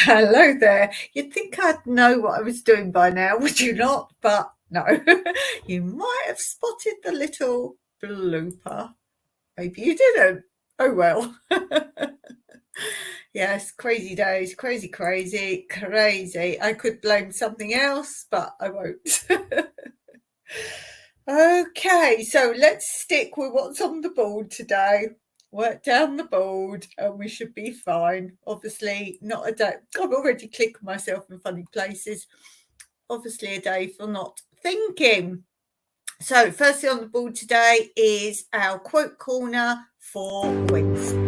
Hello there. You'd think I'd know what I was doing by now, would you not? But no, you might have spotted the little blooper. Maybe you didn't. Oh well. Yes, crazy days, crazy. I could blame something else, but I won't. Okay, so let's stick with what's on the board today. Work down the board and we should be fine. Obviously, not a day. I'm already clicking myself in funny places. Obviously, a day for not thinking. So, firstly on the board today is our quote corner for Wednesday.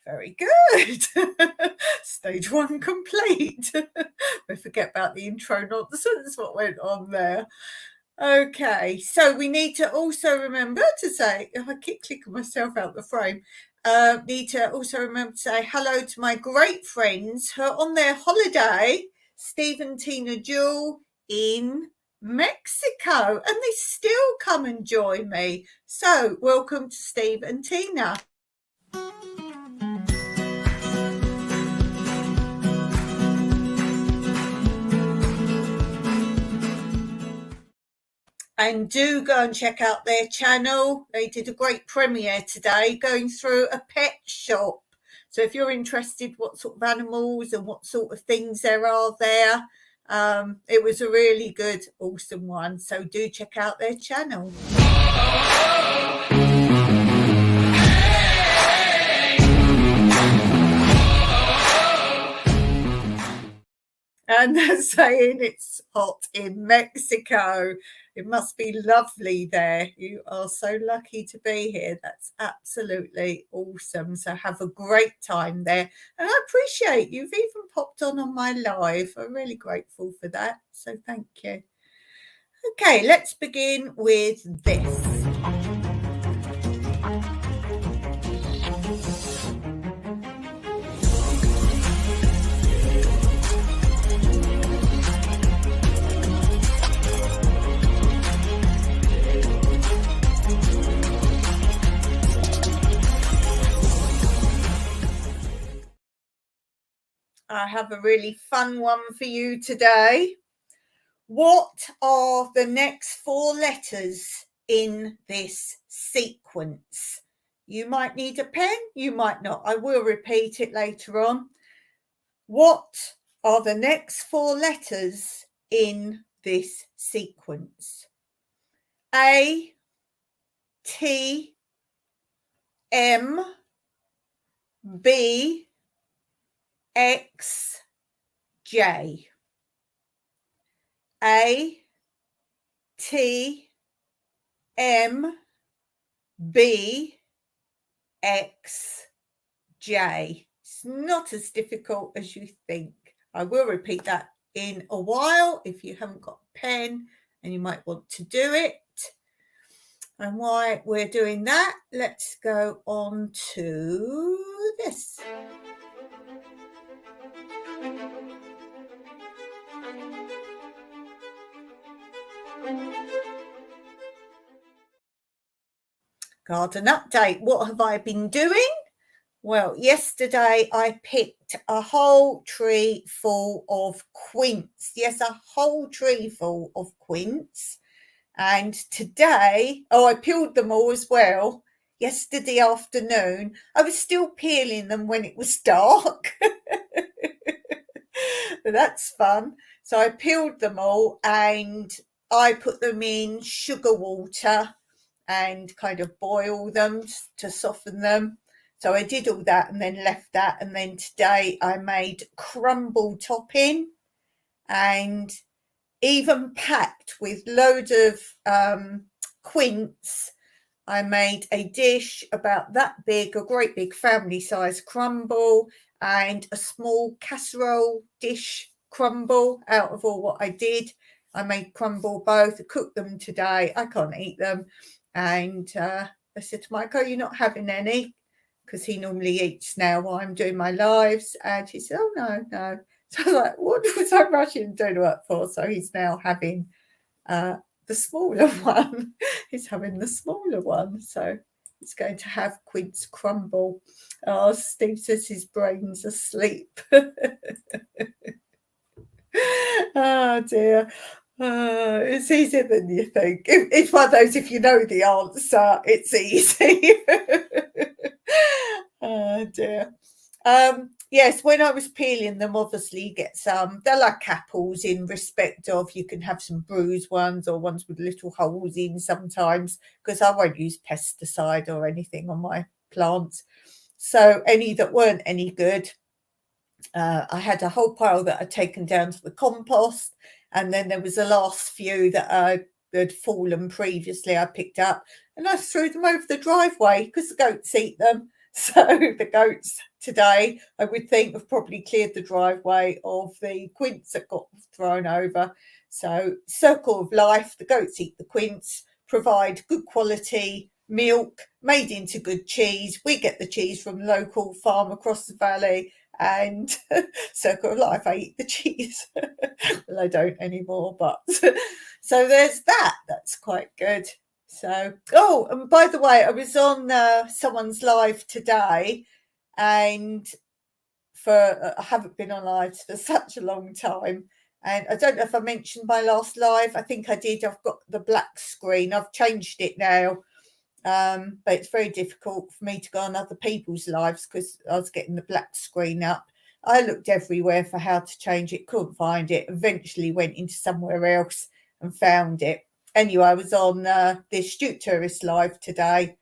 Very good. Stage one complete. We forget about the intro nonsense, what went on there. Okay, so we need to also remember to say, if I keep clicking myself out the frame, need to also remember to say hello to my great friends who are on their holiday, Steve and Tina Jewell in Mexico, and they still come and join me. So welcome to Steve and Tina. And do go and check out their channel. They did a great premiere today going through a pet shop. So if you're interested what sort of animals and what sort of things there are there, it was a really good, awesome one. So do check out their channel. And they're saying it's hot in Mexico. It must be lovely there. You are so lucky to be here. That's absolutely awesome. So have a great time there. And I appreciate you've even popped on my live. I'm really grateful for that. So thank you. Okay, let's begin with this. I have a really fun one for you today. What are the next 4 letters in this sequence? You might need a pen, you might not. I will repeat it later on. What are the next 4 letters in this sequence? A, T, M, B, X, J. A, T, M, B, X, J. It's not as difficult as you think. I will repeat that in a while if you haven't got a pen and you might want to do it. And while we're doing that, let's go on to this. Garden update. What have I been doing? Well, yesterday I picked a whole tree full of quince. Yes, a whole tree full of quince. And today, I peeled them all as well. Yesterday afternoon, I was still peeling them when it was dark. That's fun. So I peeled them all and I put them in sugar water and kind of boil them to soften them. So I did all that and then left that. And then today I made crumble topping and even packed with loads of quince. I made a dish about that big, a great big family size crumble and a small casserole dish crumble out of all what I did. I made crumble both, cooked them today. I can't eat them. And I said to Michael, you're not having any? Because he normally eats now while I'm doing my lives. And he said, oh, no. So I was like, what was I rushing to do that for? So he's now having the smaller one. He's having the smaller one. So he's going to have quince crumble. Oh, Steve says his brain's asleep. Oh, dear. It's easier than you think. It's one of those, if you know the answer, it's easy. Oh, dear. Yes, when I was peeling them, obviously you get some, they're like apples in respect of you can have some bruised ones or ones with little holes in sometimes, because I won't use pesticide or anything on my plants. So any that weren't any good, I had a whole pile that I'd taken down to the compost, and then there was the last few that had fallen previously I picked up, and I threw them over the driveway because the goats eat them. So the goats today, I would think, have probably cleared the driveway of the quince that got thrown over. So circle of life, the goats eat the quince, provide good quality milk made into good cheese. We get the cheese from the local farm across the valley, and circle of life, I eat the cheese. Well, I don't anymore, but so there's that. That's quite good. So, oh, and by the way, I was on someone's live today, and I haven't been on live for such a long time, And I don't know if I mentioned my last live. I think I did. I've got the black screen. I've changed it now. But it's very difficult for me to go on other people's lives because I was getting the black screen up. I looked everywhere for how to change it, couldn't find it. Eventually went into somewhere else and found it. Anyway, I was on the Astute Tourist live today.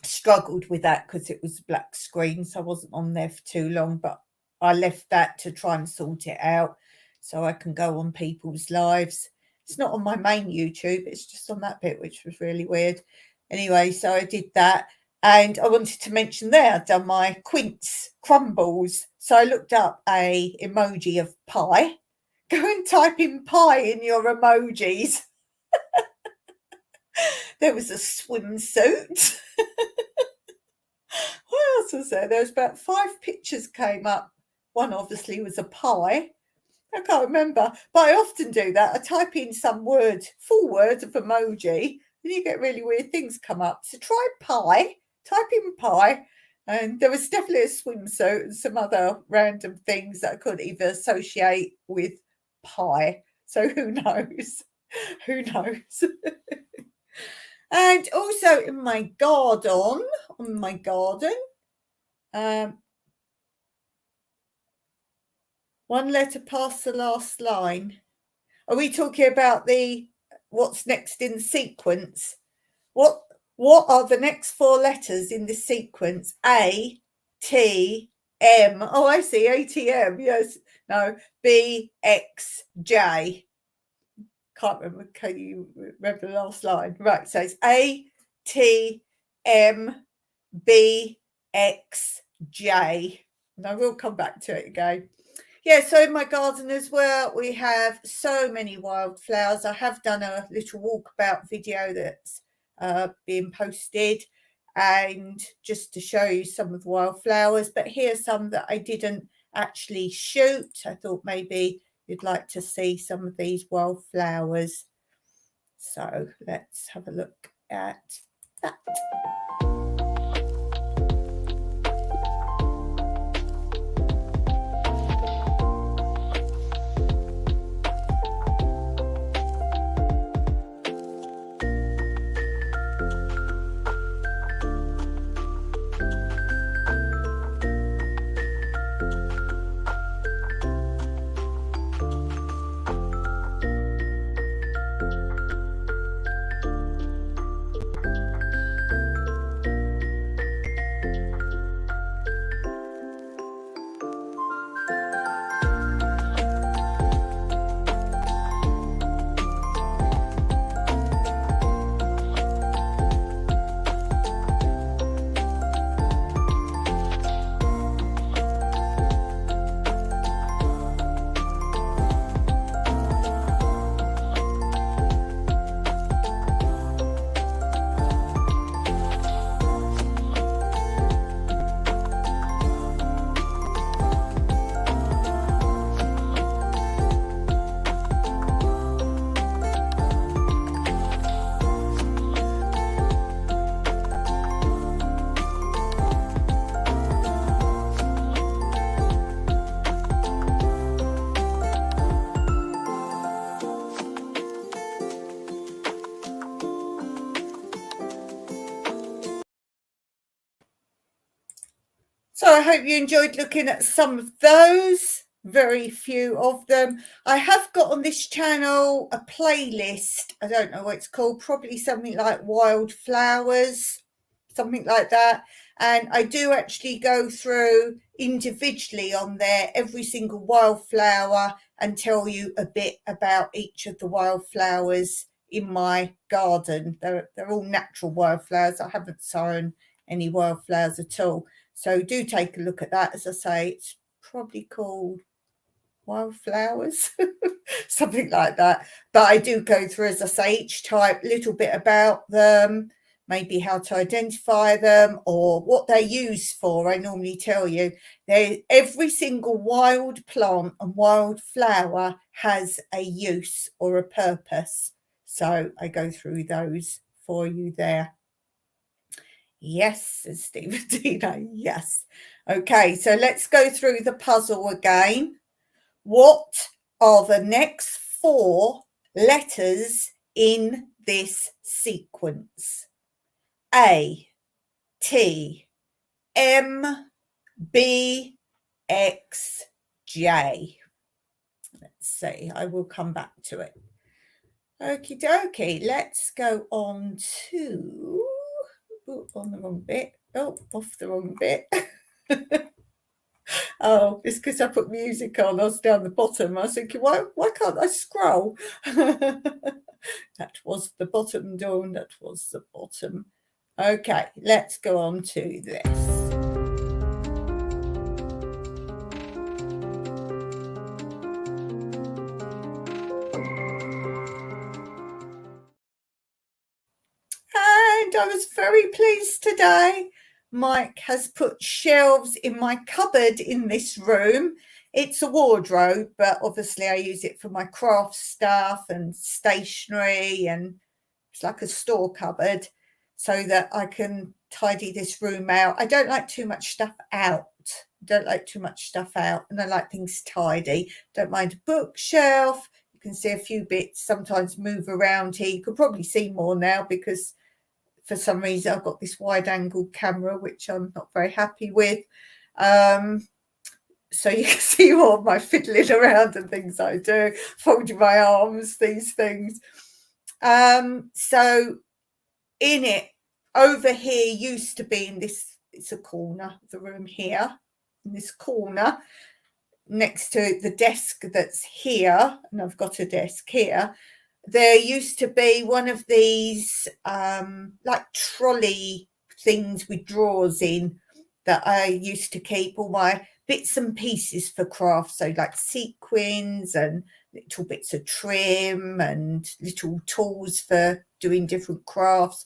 Struggled with that because it was a black screen, so I wasn't on there for too long, but I left that to try and sort it out so I can go on people's lives. It's not on my main YouTube, it's just on that bit, which was really weird. Anyway, so I did that. And I wanted to mention there, I've done my quince crumbles. So I looked up a emoji of pie. Go and type in pie in your emojis. There was a swimsuit. What else was there? There was about 5 pictures came up. One obviously was a pie. I can't remember, but I often do that. I type in some word, full word of emoji, and you get really weird things come up. So try pie, type in pie, and there was definitely a swimsuit and some other random things that I couldn't even associate with pie. So who knows? Who knows? And also in my garden, one letter past the last line. Are we talking about what's next in the sequence? What are the next 4 letters in the sequence? A, T, M. Oh, I see. ATM. Yes. No. B, X, J. Can't remember. Can you remember the last line? Right. So it's A, T, M, B, X, J. And I will come back to it again. Yeah, so in my garden as well, we have so many wildflowers. I have done a little walkabout video that's being posted, and just to show you some of the wildflowers. But here's some that I didn't actually shoot. I thought maybe you'd like to see some of these wildflowers. So let's have a look at that. So I hope you enjoyed looking at some of those, very few of them. I have got on this channel a playlist. I don't know what it's called, probably something like Wildflowers, something like that. And I do actually go through individually on there every single wildflower and tell you a bit about each of the wildflowers in my garden. They're all natural wildflowers. I haven't sown any wildflowers at all. So do take a look at that. As I say, it's probably called Wildflowers, something like that. But I do go through, as I say, each type, little bit about them, maybe how to identify them or what they're used for. I normally tell you every single wild plant and wildflower has a use or a purpose. So I go through those for you there. Yes, says Stephen Dino. Yes. Okay, so let's go through the puzzle again. What are the next 4 letters in this sequence? A, T, M, B, X, J. Let's see, I will come back to it. Okie dokie, let's go on to, on the wrong bit. Oh, off the wrong bit. Oh, it's because I put music on. I was down the bottom. I was thinking, why can't I scroll? That was the bottom, Dawn. That was the bottom. Okay, let's go on to this. And I was very pleased today. Mike has put shelves in my cupboard in this room. It's a wardrobe, but obviously I use it for my craft stuff and stationery, and it's like a store cupboard so that I can tidy this room out. I don't like too much stuff out. And I like things tidy. Don't mind a bookshelf. You can see a few bits sometimes move around here. You could probably see more now because for some reason I've got this wide angle camera, which I'm not very happy with. So you can see all of my fiddling around and things I do, folding my arms, these things. So in it, over here used to be in this, it's a corner of the room here, in this corner, next to the desk that's here, and I've got a desk here, there used to be one of these like trolley things with drawers in that I used to keep all my bits and pieces for crafts, so like sequins and little bits of trim and little tools for doing different crafts,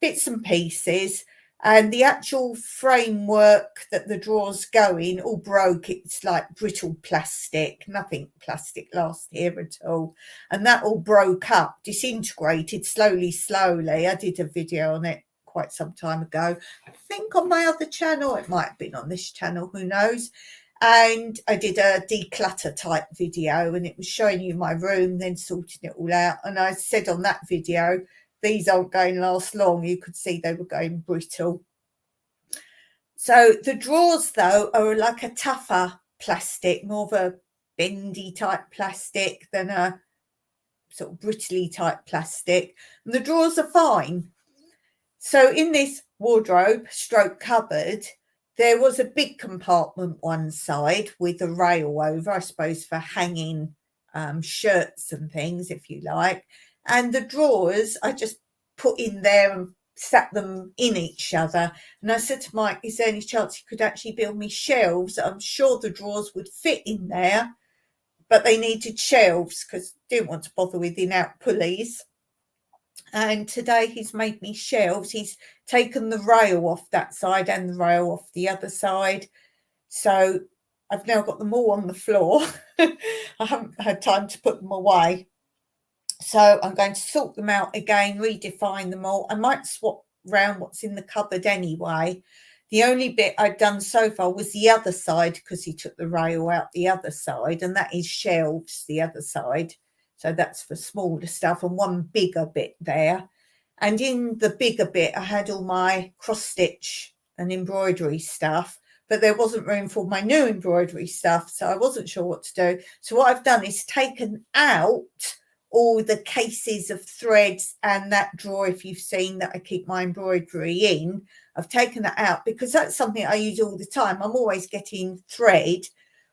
bits and pieces. And the actual framework that the drawers go in all broke. It's like brittle plastic, nothing plastic lasts here at all. And that all broke up, disintegrated slowly. I did a video on it quite some time ago. I think on my other channel, it might have been on this channel, who knows. And I did a declutter type video, and it was showing you my room, then sorting it all out. And I said on that video, these aren't going to last long. You could see they were going brittle. So the drawers, though, are like a tougher plastic, more of a bendy type plastic than a sort of brittly type plastic. And the drawers are fine. So in this wardrobe stroke cupboard, there was a big compartment one side with a rail over, I suppose, for hanging shirts and things, if you like. And the drawers I just put in there and sat them in each other. And I said to Mike, is there any chance you could actually build me shelves? I'm sure the drawers would fit in there, but they needed shelves because I didn't want to bother with in-out pulleys. And today he's made me shelves. He's taken the rail off that side and the rail off the other side. So I've now got them all on the floor. I haven't had time to put them away. So I'm going to sort them out again, redefine them all. I might swap round what's in the cupboard anyway. The only bit I've done so far was the other side, because he took the rail out the other side, and that is shelves, the other side. So that's for smaller stuff, and one bigger bit there. And in the bigger bit, I had all my cross stitch and embroidery stuff, but there wasn't room for my new embroidery stuff. So I wasn't sure what to do. So what I've done is taken out all the cases of threads and that drawer, if you've seen, that I keep my embroidery in. I've taken that out because that's something I use all the time. I'm always getting thread,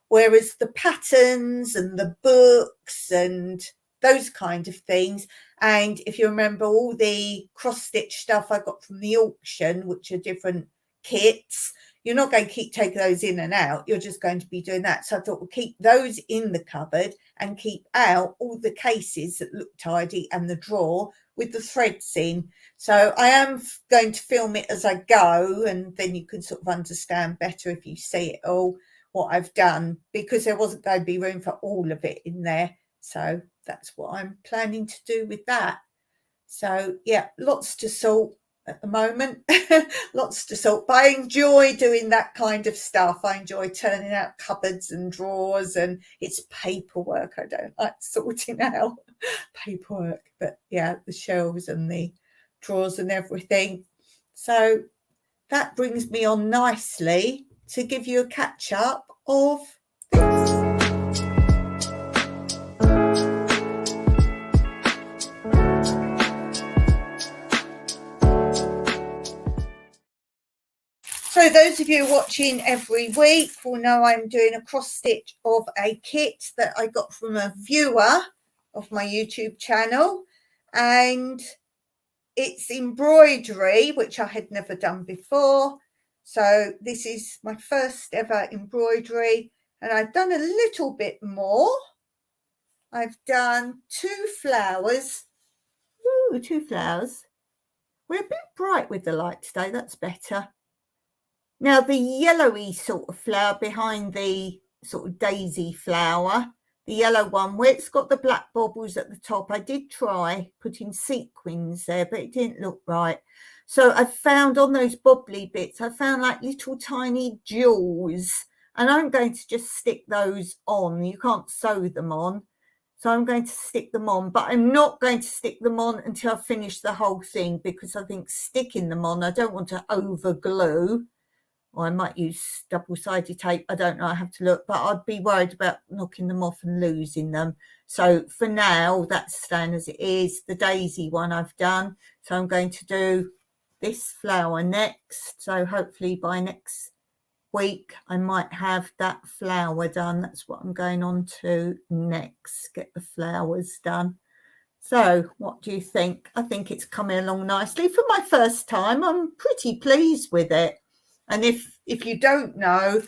whereas the patterns and the books and those kind of things, and if you remember all the cross-stitch stuff I got from the auction, which are different kits, you're not going to keep taking those in and out. You're just going to be doing that. So I thought we'll keep those in the cupboard and keep out all the cases that look tidy and the drawer with the threads in. So I am going to film it as I go, and then you can sort of understand better if you see it all, what I've done, because there wasn't going to be room for all of it in there. So that's what I'm planning to do with that. So yeah, lots to sort. at the moment. Lots to sort, but I enjoy doing that kind of stuff. I enjoy turning out cupboards and drawers, and it's paperwork. I don't like sorting out paperwork, but yeah, the shelves and the drawers and everything. So that brings me on nicely to give you a catch up of this. So those of you watching every week will know I'm doing a cross stitch of a kit that I got from a viewer of my YouTube channel, and it's embroidery, which I had never done before. So this is my first ever embroidery, and I've done a little bit more. I've done 2 flowers. Ooh, 2 flowers. We're a bit bright with the light today, that's better. Now, the yellowy sort of flower behind the sort of daisy flower, the yellow one where it's got the black baubles at the top, I did try putting sequins there, but it didn't look right. So I found on those bobbly bits, I found like little tiny jewels, and I'm going to just stick those on. You can't sew them on. So I'm going to stick them on, but I'm not going to stick them on until I finish the whole thing, because I think sticking them on, I don't want to over glue. Or I might use double-sided tape. I don't know. I have to look. But I'd be worried about knocking them off and losing them. So for now, that's staying as it is. The daisy one I've done. So I'm going to do this flower next. So hopefully by next week, I might have that flower done. That's what I'm going on to next. Get the flowers done. So what do you think? I think it's coming along nicely. For my first time, I'm pretty pleased with it. And if you don't know,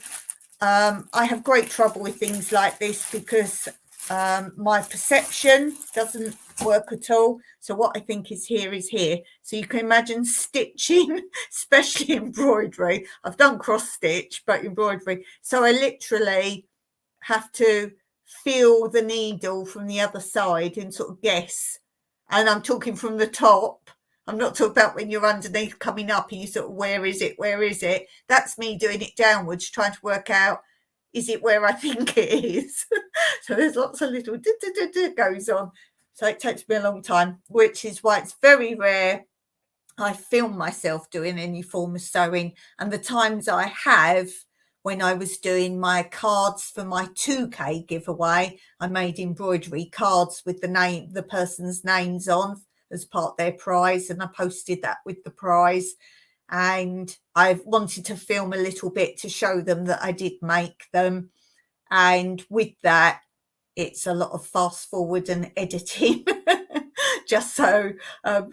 I have great trouble with things like this because my perception doesn't work at all. So what I think is here. So you can imagine stitching, especially embroidery. I've done cross stitch, but embroidery. So I literally have to feel the needle from the other side and sort of guess. And I'm talking from the top. I'm not talking about when you're underneath coming up and you sort of, where is it? That's me doing it downwards, trying to work out, is it where I think it is? So there's lots of little goes on. So it takes me a long time, which is why it's very rare I film myself doing any form of sewing. And the times I have, when I was doing my cards for my 2K giveaway, I made embroidery cards with the person's names on as part of their prize, and I posted that with the prize. And I wanted to film a little bit to show them that I did make them. And with that, it's a lot of fast forward and editing, just so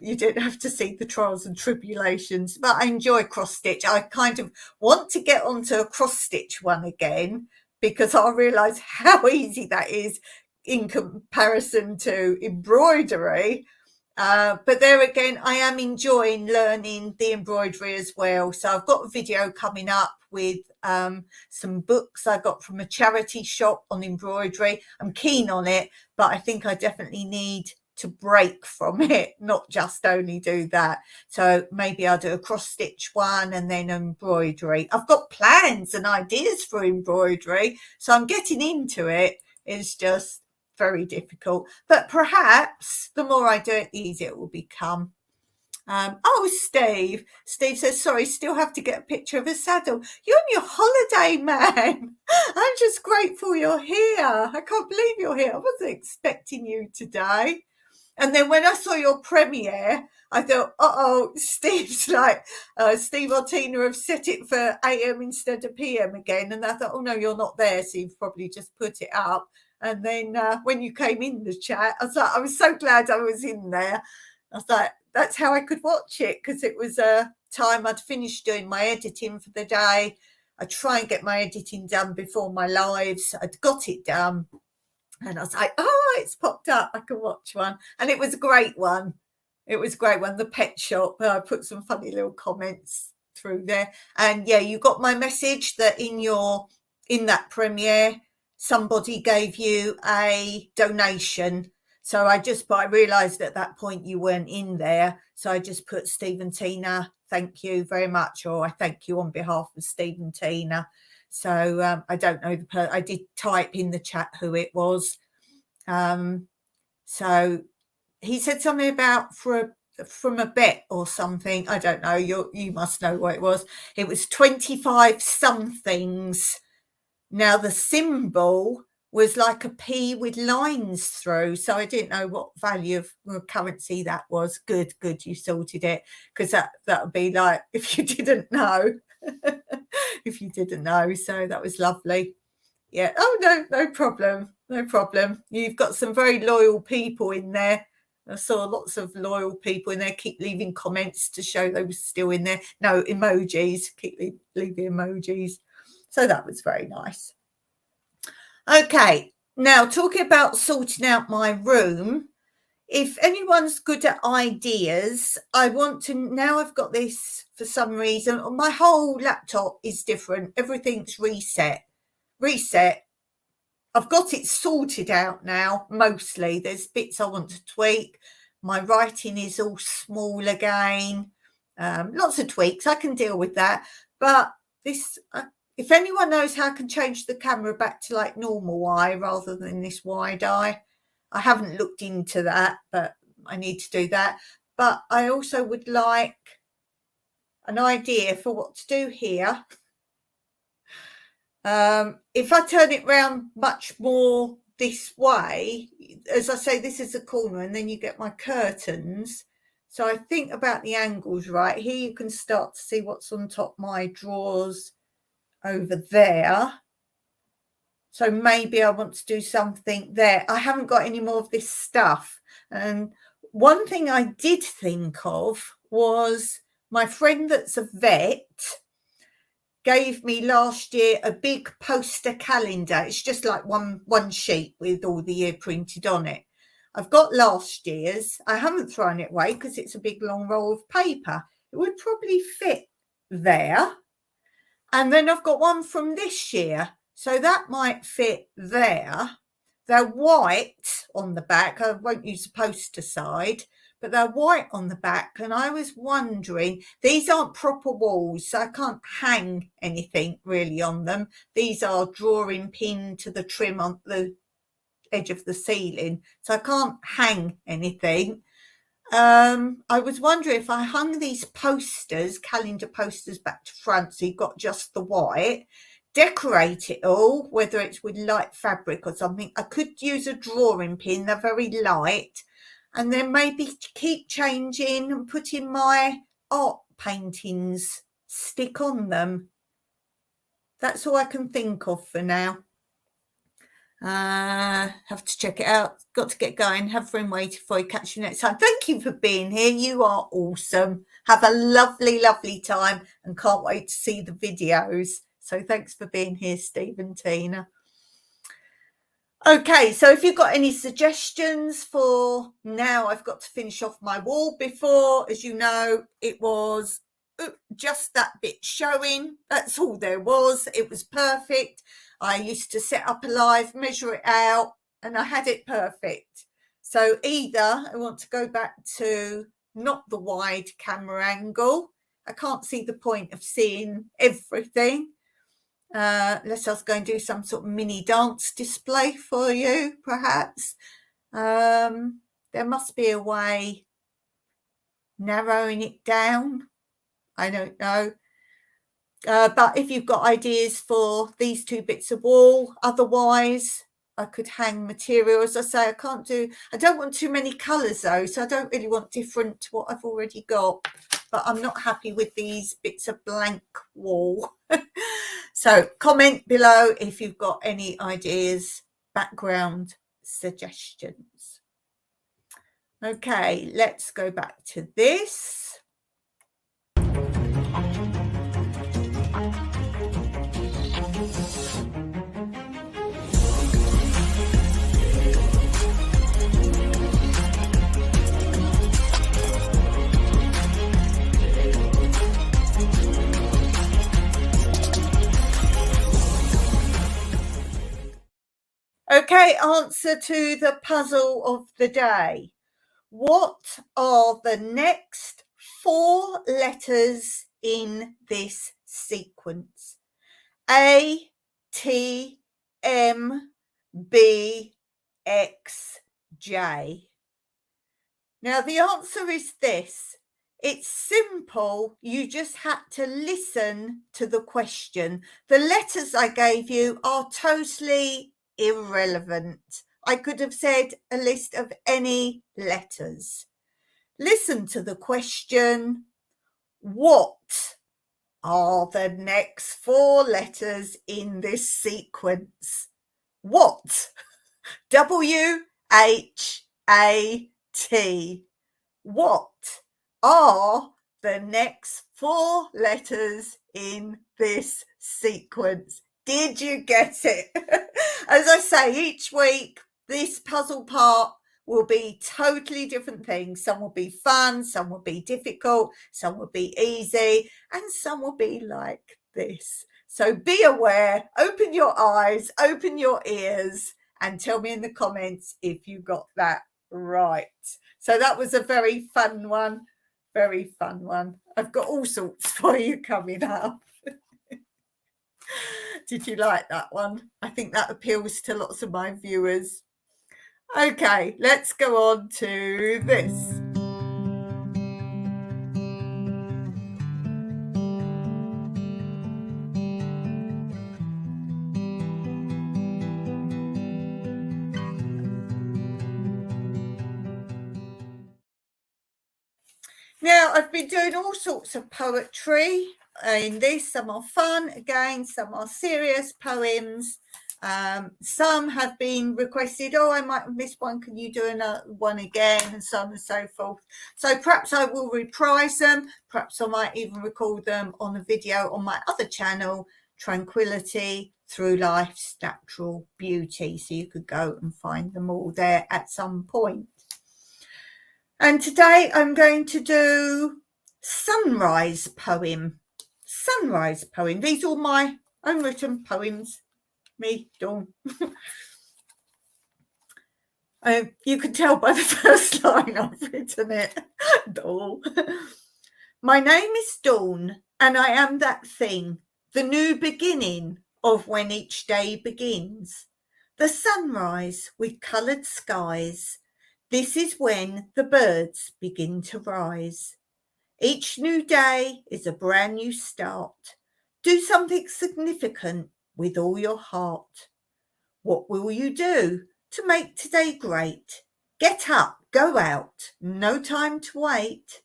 you don't have to see the trials and tribulations. But I enjoy cross stitch. I kind of want to get onto a cross stitch one again, because I realise how easy that is in comparison to embroidery. But there again, I am enjoying learning the embroidery as well. So I've got a video coming up with some books I got from a charity shop on embroidery. I'm keen on it, but I think I definitely need to break from it, not just only do that. So maybe I'll do a cross stitch one and then embroidery. I've got plans and ideas for embroidery, so I'm getting into it. It's just very difficult, but perhaps the more I do it, the easier it will become. Steve says, sorry, still have to get a picture of a saddle. You're on your holiday, man. I'm just grateful you're here. I can't believe you're here. I wasn't expecting you today. And then when I saw your premiere, I thought, Steve's like, Steve or Tina have set it for AM instead of PM again. And I thought, oh no, you're not there, so you've probably just put it up. And then when you came in the chat, I was so glad I was in there. I was like, that's how I could watch it, because it was a time I'd finished doing my editing for the day. I try and get my editing done before my lives. I'd got it done. And I was like, it's popped up. I can watch one. And it was a great one. The pet shop. I put some funny little comments through there. And yeah, you got my message that in that premiere, somebody gave you a donation. So I realised at that point you weren't in there. So I just put Steve and Tina, thank you very much, or I thank you on behalf of Steve and Tina. So I don't know I did type in the chat who it was. So he said something about from a bet or something. I don't know. You must know what it was. It was 25 somethings. Now the symbol was like a P with lines through. So I didn't know what value of currency that was. Good, you sorted it. Because that would be like if you didn't know. If you didn't know. So that was lovely. Yeah. Oh, no problem. No problem. You've got some very loyal people in there. I saw lots of loyal people in there. Keep leaving comments to show they were still in there. No, emojis. Keep leaving emojis. So that was very nice. Okay, now talking about sorting out my room, if anyone's good at ideas, I want to, now I've got this for some reason, my whole laptop is different. Everything's reset. I've got it sorted out now, mostly. There's bits I want to tweak. My writing is all small again. Lots of tweaks. I can deal with that. But this, if anyone knows how I can change the camera back to like normal eye rather than this wide eye, I haven't looked into that, but I need to do that. But I also would like an idea for what to do here. If I turn it round much more this way, as I say, this is a corner and then you get my curtains. So I think about the angles right here. You can start to see what's on top my drawers over there. So maybe I want to do something there. I haven't got any more of this stuff. And one thing I did think of was my friend that's a vet gave me last year a big poster calendar. It's just like one sheet with all the year printed on it. I've got last year's. I haven't thrown it away because it's a big long roll of paper. It would probably fit there. And then I've got one from this year. So that might fit there. They're white on the back. I won't use the poster side, but they're white on the back. And I was wondering, these aren't proper walls, so I can't hang anything really on them. These are drawing pin to the trim on the edge of the ceiling, so I can't hang anything. I was wondering if I hung these posters, calendar posters, back to front, so you've got just the white, decorate it all, whether it's with light fabric or something. I could use a drawing pin, they're very light, and then maybe keep changing and putting my art paintings stick on them. That's all I can think of for now. Have to check it out. Got to get going. Have room waiting for you. Catch you next time. Thank you for being here. You are awesome. Have a lovely, lovely time and can't wait to see the videos. So thanks for being here, Steve and Tina. Okay, so if you've got any suggestions for now, I've got to finish off my wall. Before, as you know, it was just that bit showing. That's all there was. It was perfect. I used to set up a live, measure it out, and I had it perfect. So either I want to go back to not the wide camera angle. I can't see the point of seeing everything. Unless I was going to do some sort of mini dance display for you, perhaps. There must be a way narrowing it down. I don't know. But if you've got ideas for these two bits of wall, otherwise I could hang material. As I say, I don't want too many colours though, so I don't really want different to what I've already got. But I'm not happy with these bits of blank wall. So comment below if you've got any ideas, background suggestions. Okay, let's go back to this. Okay, answer to the puzzle of the day. What are the next 4 letters in this sequence? A, T, M, B, X, J. Now, the answer is this. It's simple. You just had to listen to the question. The letters I gave you are totally irrelevant. I could have said a list of any letters. Listen to the question. What are the next 4 letters in this sequence? What? W-H-A-T. What are the next 4 letters in this sequence? Did you get it? As I say, each week, this puzzle part will be totally different things. Some will be fun, some will be difficult, some will be easy, and some will be like this. So be aware, open your eyes, open your ears, and tell me in the comments if you got that right. So that was a very fun one. Very fun one. I've got all sorts for you coming up. Did you like that one? I think that appeals to lots of my viewers. Okay, let's go on to this. Now, I've been doing all sorts of poetry in this. Some are fun, again, some are serious poems. Some have been requested, oh, I might have missed one, can you do another one again, and so on and so forth. So perhaps I will reprise them, perhaps I might even record them on a video on my other channel, Tranquility Through Life's Natural Beauty. So you could go and find them all there at some point. And today I'm going to do sunrise poem. Sunrise poem. These are my own written poems. Me, Dawn. You can tell by the first line I've written it. Dawn. My name is Dawn, and I am that thing, the new beginning of when each day begins. The sunrise with coloured skies. This is when the birds begin to rise. Each new day is a brand new start. Do something significant with all your heart. What will you do to make today great? Get up, go out, no time to wait.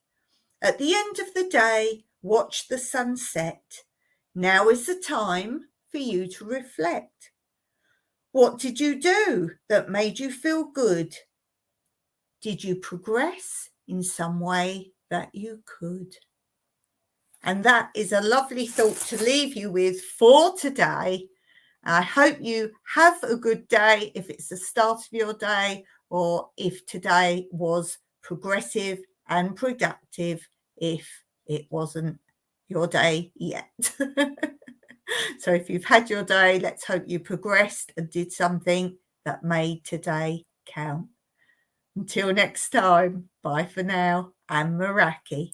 At the end of the day, watch the sunset. Now is the time for you to reflect. What did you do that made you feel good? Did you progress in some way that you could? And that is a lovely thought to leave you with for today. I hope you have a good day if it's the start of your day, or if today was progressive and productive if it wasn't your day yet. So if you've had your day, let's hope you progressed and did something that made today count. Until next time, bye for now, Anne Meraki.